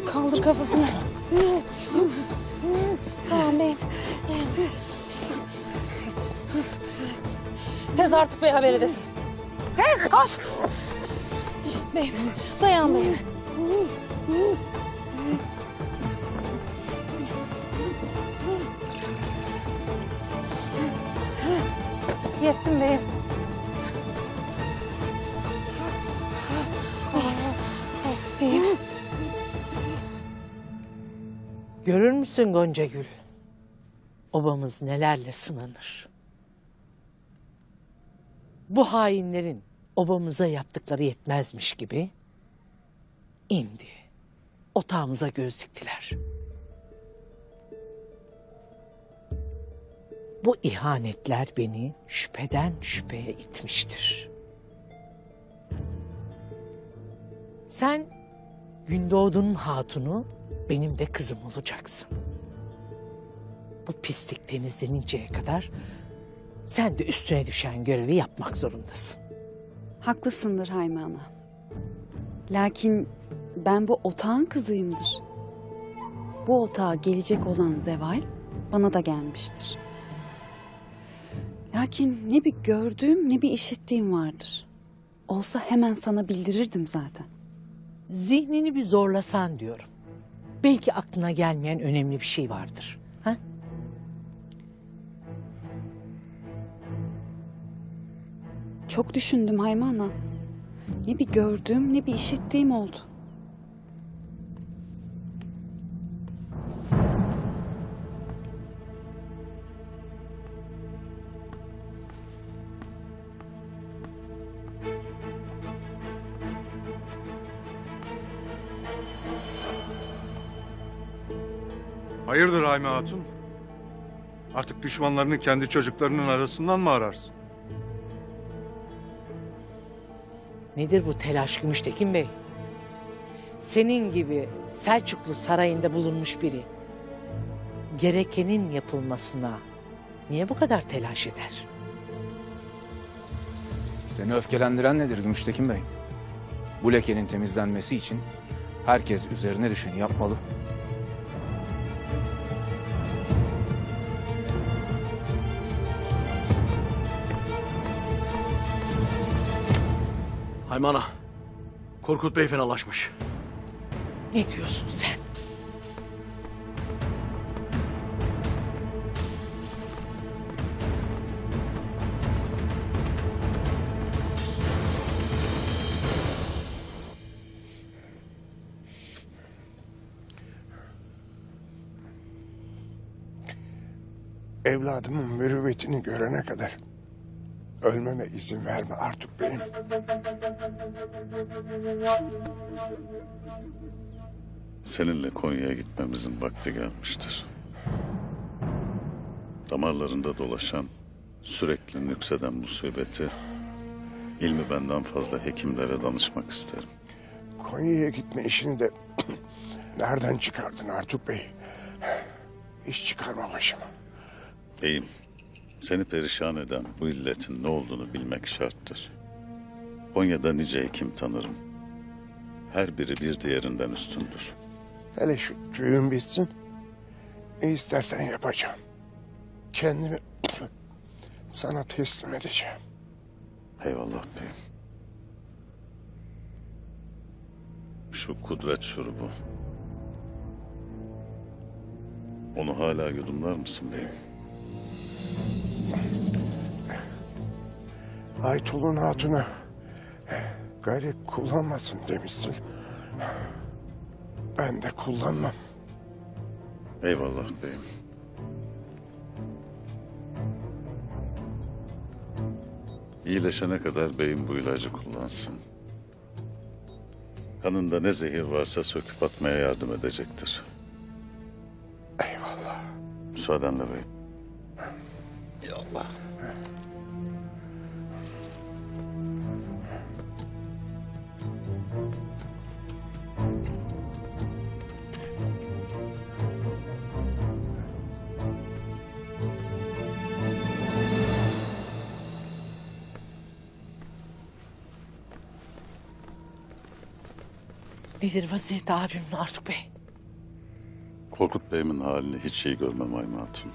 Kaldır kafasını. Tamam beyim. Dayanız. Tez Artuk Bey haber edesin. Tez koş. Beyim dayan beyim. Yettim beyim. Beyim. Görür müsün Gonca Gül? Obamız nelerle sınanır. Bu hainlerin obamıza yaptıkları yetmezmiş gibi indi otağımıza göz diktiler. Bu ihanetler beni şüpheden şüpheye itmiştir. Sen Gündoğdu'nun hatunu, benim de kızım olacaksın. Bu pislik temizleninceye kadar sen de üstüne düşen görevi yapmak zorundasın. Haklısındır Hayme Ana. Lakin ben bu otağın kızıyımdır. Bu otağa gelecek olan zeval bana da gelmiştir. Lakin ne bir gördüğüm ne bir işittiğim vardır. Olsa hemen sana bildirirdim zaten. Zihnini bir zorlasan diyorum. Belki aklına gelmeyen önemli bir şey vardır. Ha? Çok düşündüm Hayme Ana. Ne bir gördüğüm ne bir işittiğim oldu. Hayırdır Hayme Hatun? Artık düşmanlarını kendi çocuklarının arasından mı ararsın? Nedir bu telaş Gümüştekin Bey? Senin gibi Selçuklu sarayında bulunmuş biri gerekenin yapılmasına niye bu kadar telaş eder? Seni öfkelendiren nedir Gümüştekin Bey? Bu lekenin temizlenmesi için herkes üzerine düşeni yapmalı. Hayme Ana, Korkut Bey fenalaşmış. Ne diyorsun sen? Evladımın mürüvvetini görene kadar ölmeme izin verme Artuk Bey'im. Seninle Konya'ya gitmemizin vakti gelmiştir. Damarlarında dolaşan, sürekli nükseden musibeti, ilmi benden fazla hekimlere danışmak isterim. Konya'ya gitme işini de nereden çıkardın Artuk Bey? Hiç çıkarma başıma. Beyim, seni perişan eden bu illetin ne olduğunu bilmek şarttır. Konya'da nice hekim tanırım. Her biri bir diğerinden üstündür. Hele şu düğün bitsin. Ne istersen yapacağım. Kendimi sana teslim edeceğim. Eyvallah beyim. Şu kudret şurubu. Onu hala yudumlar mısın beyim? Aytul'un hatunu gayri kullanmasın demişsin. Ben de kullanmam. Eyvallah beyim. İyileşene kadar beyim bu ilacı kullansın. Kanında ne zehir varsa söküp atmaya yardım edecektir. Eyvallah. Müsaadenle beyim. Eyvallah. Nedir vaziyeti abimin Artuk Bey? Korkut Bey'imin halini hiç iyi görmem Ayma Hatun.